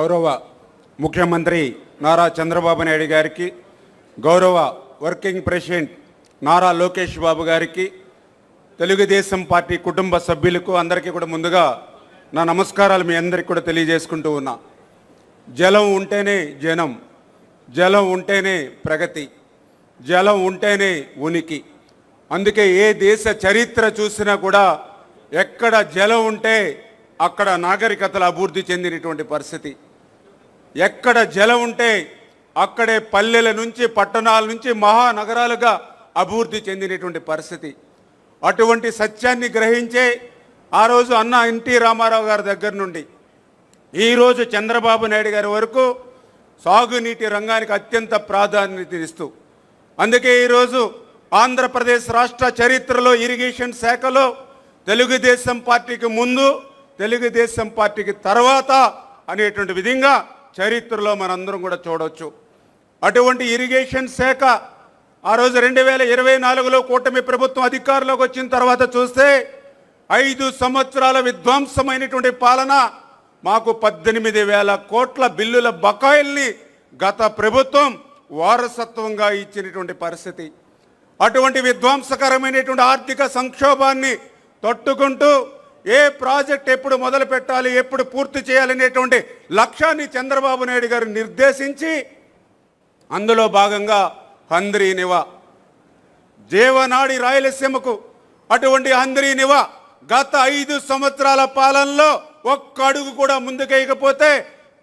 గౌరవ ముఖ్యమంత్రి నారా చంద్రబాబు నాయుడు గారికి, గౌరవ వర్కింగ్ ప్రెసిడెంట్ నారా లోకేష్ బాబు గారికి, తెలుగుదేశం పార్టీ కుటుంబ సభ్యులకు అందరికీ కూడా ముందుగా నా నమస్కారాలు మీ అందరికీ కూడా తెలియజేసుకుంటూ ఉన్నా. జలం ఉంటేనే జనం, జలం ఉంటేనే ప్రగతి, జలం ఉంటేనే ఉనికి. అందుకే ఏ దేశ చరిత్ర చూసినా కూడా ఎక్కడ జలం ఉంటే అక్కడ నాగరికతలు అభివృద్ధి చెందినటువంటి పరిస్థితి. ఎక్కడ జలం ఉంటే అక్కడే పల్లెల నుంచి పట్టణాల నుంచి మహానగరాలుగా అభివృద్ధి చెందినటువంటి పరిస్థితి. అటువంటి సత్యాన్ని గ్రహించే ఆ రోజు అన్న ఎన్టీ రామారావు గారి దగ్గర నుండి ఈరోజు చంద్రబాబు నాయుడు గారి వరకు సాగునీటి రంగానికి అత్యంత ప్రాధాన్యత ఇస్తూ, అందుకే ఈరోజు ఆంధ్రప్రదేశ్ రాష్ట్ర చరిత్రలో ఇరిగేషన్ శాఖలో తెలుగుదేశం పార్టీకి ముందు, తెలుగుదేశం పార్టీకి తర్వాత అనేటువంటి విధంగా చరిత్రలో మనందరం కూడా చూడవచ్చు. అటువంటి ఇరిగేషన్ శాఖ ఆ రోజు 2024లో కూటమి ప్రభుత్వం అధికారంలోకి వచ్చిన తర్వాత చూస్తే 5 సంవత్సరాల విధ్వంసమైనటువంటి పాలన, మాకు 18,000 కోట్ల బిల్లుల బకాయిల్ని గత ప్రభుత్వం వారసత్వంగా ఇచ్చినటువంటి పరిస్థితి. అటువంటి విధ్వంసకరమైనటువంటి ఆర్థిక సంక్షోభాన్ని తట్టుకుంటూ ఏ ప్రాజెక్ట్ ఎప్పుడు మొదలు పెట్టాలి, ఎప్పుడు పూర్తి చేయాలనేటువంటి లక్ష్యాన్ని చంద్రబాబు నాయుడు గారు నిర్దేశించి, అందులో భాగంగా హంద్రీనివా జీవనాడి రాయలసీమకు అటువంటి హంద్రీనివా గత 5 సంవత్సరాల పాలనలో ఒక్క అడుగు కూడా ముందుకేయకపోతే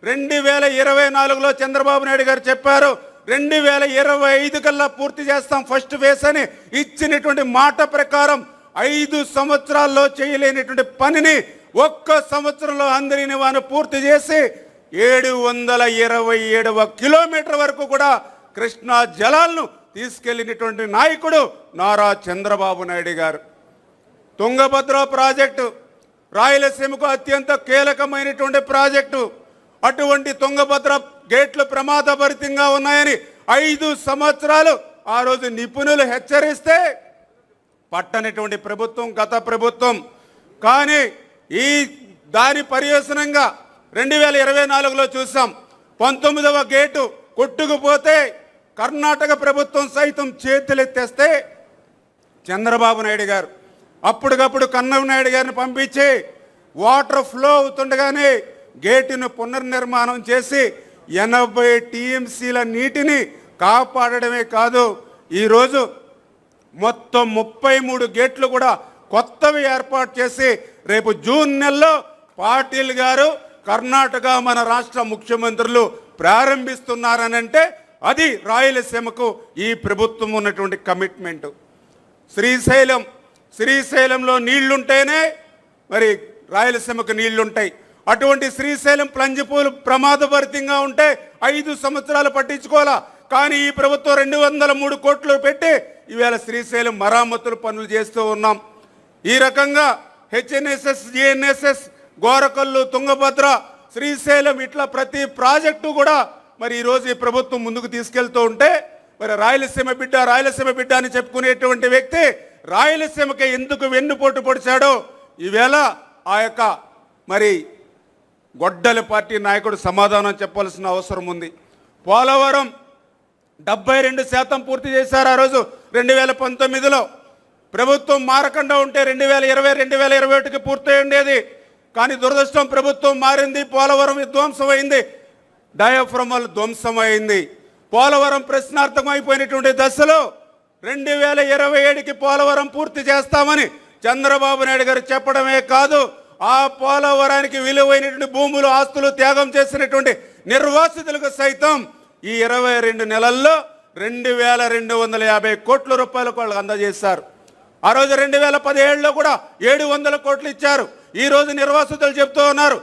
2024లో చంద్రబాబు నాయుడు గారు చెప్పారు 2025 కల్లా పూర్తి చేస్తాం ఫస్ట్ ఫేజ్ అని ఇచ్చినటువంటి మాట ప్రకారం 5 సంవత్సరాల్లో చేయలేనటువంటి పనిని ఒక్క సంవత్సరంలో హంద్రీనివాను పూర్తి చేసి 727వ కిలోమీటర్ వరకు కూడా కృష్ణా జలాలను తీసుకెళ్లినటువంటి నాయకుడు నారా చంద్రబాబు నాయుడు గారు. తుంగభద్ర ప్రాజెక్టు రాయలసీమకు అత్యంత కీలకమైనటువంటి ప్రాజెక్టు. అటువంటి తుంగభద్ర గేట్లు ప్రమాదభరితంగా ఉన్నాయని 5 సంవత్సరాలు ఆ రోజు నిపుణులు హెచ్చరిస్తే పట్టనటువంటి ప్రభుత్వం గత ప్రభుత్వం. కానీ ఈ దాని పర్యవసనంగా 2024లో చూసాం 19వ గేటు కొట్టుకుపోతే కర్ణాటక ప్రభుత్వం సైతం చేతులెత్తేస్తే చంద్రబాబు నాయుడు గారు అప్పటికప్పుడు కన్నమనాయుడు గారిని పంపించి వాటర్ ఫ్లో అవుతుండగానే గేటును పునర్నిర్మాణం చేసి 80 టీఎంసీల నీటిని కాపాడడమే కాదు, ఈరోజు మొత్తం 33 గేట్లు కూడా కొత్తవి ఏర్పాటు చేసి రేపు జూన్ నెలలో పాటిల్ గారు కర్ణాటక మన రాష్ట్ర ముఖ్యమంత్రులు ప్రారంభిస్తున్నారనంటే అది రాయలసీమకు ఈ ప్రభుత్వం ఉన్నటువంటి కమిట్మెంట్. శ్రీశైలంలో నీళ్లుంటేనే మరి రాయలసీమకు నీళ్లుంటాయి. అటువంటి శ్రీశైలం ప్లంజిపూలు ప్రమాదభరితంగా ఉంటే 5 సంవత్సరాలు పట్టించుకోవాలా. కానీ ఈ ప్రభుత్వం 203 కోట్లు పెట్టి ఈవేళ శ్రీశైలం మరామతులు పనులు చేస్తూ ఉన్నాం. ఈ రకంగా హెచ్ఎన్ఎస్ఎస్, జిఎన్ఎస్ఎస్, గోరకల్లు, తుంగభద్ర, శ్రీశైలం ఇట్లా ప్రతి ప్రాజెక్టు కూడా మరి ఈరోజు ఈ ప్రభుత్వం ముందుకు తీసుకెళ్తూ ఉంటే మరి రాయలసీమ బిడ్డ అని చెప్పుకునేటువంటి వ్యక్తి రాయలసీమకి ఎందుకు వెన్నుపోటు పొడిచాడో ఈవేళ ఆ యొక్క మరి గొడ్డలి పార్టీ నాయకుడు సమాధానం చెప్పాల్సిన అవసరం ఉంది. పోలవరం 72% పూర్తి చేశారు ఆ రోజు 2019లో. ప్రభుత్వం మారకుండా ఉంటే 2020, 2021కి పూర్తి ఉండేది. కానీ దురదృష్టం ప్రభుత్వం మారింది, పోలవరం విధ్వంసమైంది, డయాఫ్రమల్ ధ్వంసమైంది. పోలవరం ప్రశ్నార్థకం అయిపోయినటువంటి దశలో 2027కి పోలవరం పూర్తి చేస్తామని చంద్రబాబు నాయుడు గారు చెప్పడమే కాదు, ఆ పోలవరానికి విలువైనటువంటి భూములు, ఆస్తులు త్యాగం చేసినటువంటి నిర్వాసితులకు సైతం ఈ 22 నెలల్లో 2,250 కోట్ల రూపాయలకు వాళ్ళకి అందజేశారు. ఆ రోజు 2017లో కూడా 700 కోట్లు ఇచ్చారు. ఈ రోజు నిర్వాసితులు చెప్తూ ఉన్నారు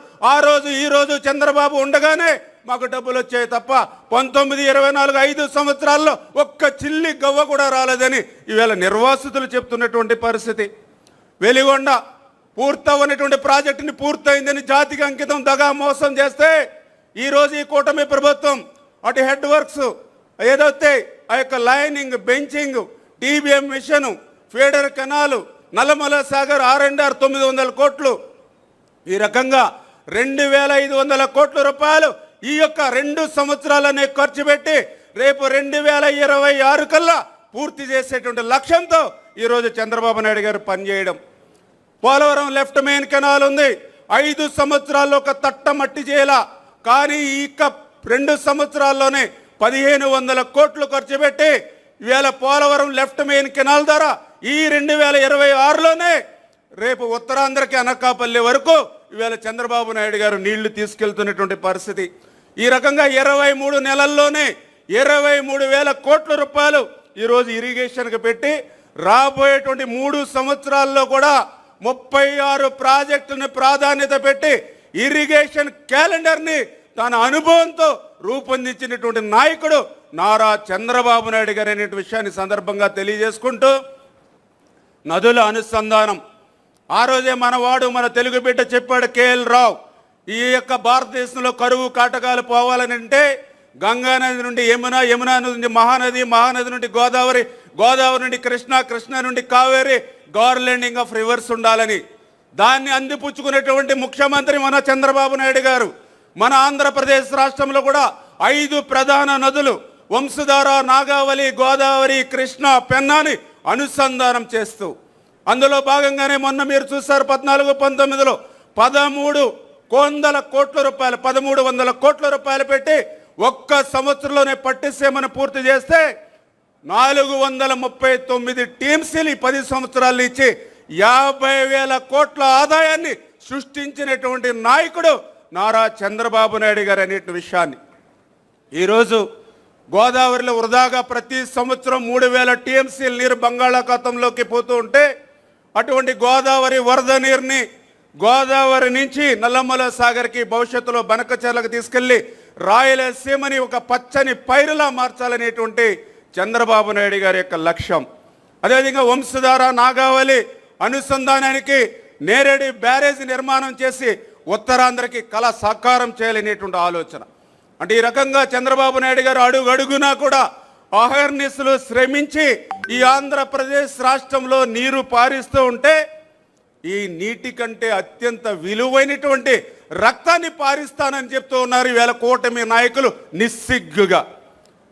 ఈ రోజు చంద్రబాబు ఉండగానే మాకు డబ్బులు వచ్చాయి తప్ప 19, 24, 5 సంవత్సరాల్లో ఒక్క చిల్లి గవ్వ కూడా రాలేదని ఈవేళ నిర్వాసితులు చెప్తున్నటువంటి పరిస్థితి. వెలిగొండ పూర్తవనటువంటి ప్రాజెక్టుని పూర్తయిందని జాతికి అంకితం దగా మోసం చేస్తే ఈరోజు ఈ కూటమి ప్రభుత్వం అటు హెడ్ వర్క్స్ ఏదైతే ఆ యొక్క lining, benching, TBM machine, feeder canal, Nallamala Sagar R&R 900 కోట్లు, ఈ రకంగా 2,500 కోట్ల రూపాయలు ఈ యొక్క 2 సంవత్సరాలనే ఖర్చు పెట్టి రేపు 2026 కల్లా పూర్తి చేసేటువంటి లక్ష్యంతో ఈరోజు చంద్రబాబు నాయుడు గారు పనిచేయడం. పోలవరం లెఫ్ట్ మెయిన్ కెనాల్ ఉంది, 5 సంవత్సరాల్లో ఒక తట్ట మట్టి చేయాల, కానీ ఈ 2 సంవత్సరాల్లోనే 1,500 కోట్లు ఖర్చు పెట్టి ఇవాళ పోలవరం లెఫ్ట్ మెయిన్ కెనాల్ ద్వారా ఈ 2026లోనే రేపు ఉత్తరాంధ్రకి అనకాపల్లి వరకు ఇవాళ చంద్రబాబు నాయుడు గారు నీళ్లు తీసుకెళ్తున్నటువంటి పరిస్థితి. ఈ రకంగా 23 నెలల్లోనే 23,000 కోట్ల రూపాయలు ఈరోజు ఇరిగేషన్కి పెట్టి రాబోయేటువంటి 3 సంవత్సరాల్లో కూడా 36 ప్రాజెక్టులను ప్రాధాన్యత పెట్టి ఇరిగేషన్ క్యాలెండర్ని తన అనుభవంతో రూపొందించినటువంటి నాయకుడు నారా చంద్రబాబు నాయుడు గారు అనే విషయాన్ని సందర్భంగా తెలియజేసుకుంటూ, నదుల అనుసంధానం ఆ రోజే మనవాడు మన తెలుగు బిడ్డ చెప్పాడు కేఎల్ రావు, ఈ యొక్క భారతదేశంలో కరువు కాటకాలు పోవాలని అంటే గంగా నది నుండి యమున, యమున నుండి మహానది, మహానది నుండి గోదావరి, గోదావరి నుండి కృష్ణ, కృష్ణ నుండి కావేరి, గార్లెండింగ్ ఆఫ్ రివర్స్ ఉండాలని దాన్ని అందిపుచ్చుకునేటువంటి ముఖ్యమంత్రి మన చంద్రబాబు నాయుడు గారు. మన ఆంధ్రప్రదేశ్ రాష్ట్రంలో కూడా 5 ప్రధాన నదులు వంశధార, నాగావళి, గోదావరి, కృష్ణ, పెన్నాని అనుసంధానం చేస్తూ అందులో భాగంగానే మొన్న మీరు చూశారు 14-19లో 1,300 కోట్ల రూపాయలు పెట్టి ఒక్క సంవత్సరంలోనే పట్టిసీమను పూర్తి చేస్తే 439 టీమ్స్లు ఈ 10 సంవత్సరాలు ఇచ్చి 50,000 కోట్ల ఆదాయాన్ని సృష్టించినటువంటి నాయకుడు నారా చంద్రబాబు నాయుడు గారు అనే విషయాన్ని ఈరోజు గోదావరిలో వృధాగా ప్రతి సంవత్సరం 3,000 టీఎంసీల నీరు బంగాళాఖాతంలోకి పోతూ ఉంటే అటువంటి గోదావరి వరద నీరుని గోదావరి నుంచి నల్లమల సాగర్కి భవిష్యత్తులో బనకచెర్లకు తీసుకెళ్లి రాయలసీమని ఒక పచ్చని పైరులా మార్చాలనేటువంటి చంద్రబాబు నాయుడు గారి యొక్క లక్ష్యం. అదేవిధంగా వంశధార, నాగావళి అనుసంధానానికి నేరేడి బ్యారేజ్ నిర్మాణం చేసి ఉత్తరాంధ్రకి కళ సాకారం చేయాలనేటువంటి ఆలోచన. అంటే ఈ రకంగా చంద్రబాబు నాయుడు గారు అడుగడుగునా కూడా అహర్నిశలు శ్రమించి ఈ ఆంధ్రప్రదేశ్ రాష్ట్రంలో నీరు పారిస్తూ ఉంటే ఈ నీటి కంటే అత్యంత విలువైనటువంటి రక్తాన్ని పారిస్తానని చెప్తూ ఉన్నారు ఈవేళ కూటమి నాయకులు నిస్సిగ్గుగా.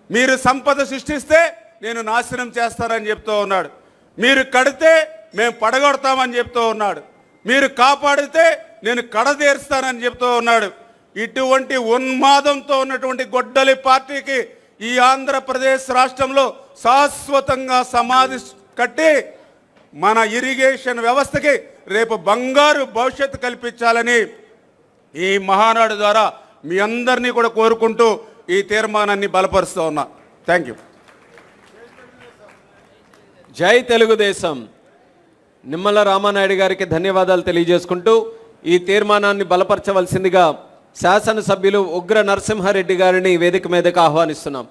మీరు సంపద సృష్టిస్తే నేను నాశనం చేస్తానని చెప్తూ ఉన్నాడు, మీరు కడితే మేము పడగొడతామని చెప్తూ ఉన్నాడు, మీరు కాపాడితే నేను కడతీరుస్తానని చెప్తూ ఉన్నాడు. ఇటువంటి ఉన్మాదంతో ఉన్నటువంటి గొడ్డలి పార్టీకి ఈ ఆంధ్రప్రదేశ్ రాష్ట్రంలో శాశ్వతంగా సమాధి కట్టి మన ఇరిగేషన్ వ్యవస్థకి రేపు బంగారు భవిష్యత్తు కల్పించాలని ఈ మహానాడు ద్వారా మీ అందరినీ కూడా కోరుకుంటూ ఈ తీర్మానాన్ని బలపరుస్తూ ఉన్నా. Thank you. జై తెలుగుదేశం. నిమ్మల రామానాయుడు గారికి ధన్యవాదాలు తెలియజేసుకుంటూ ఈ తీర్మానాన్ని బలపరచవలసిందిగా శాసనసభ్యులు ఉగ్ర నరసింహారెడ్డి గారిని వేదిక మీదకు ఆహ్వానిస్తున్నాం.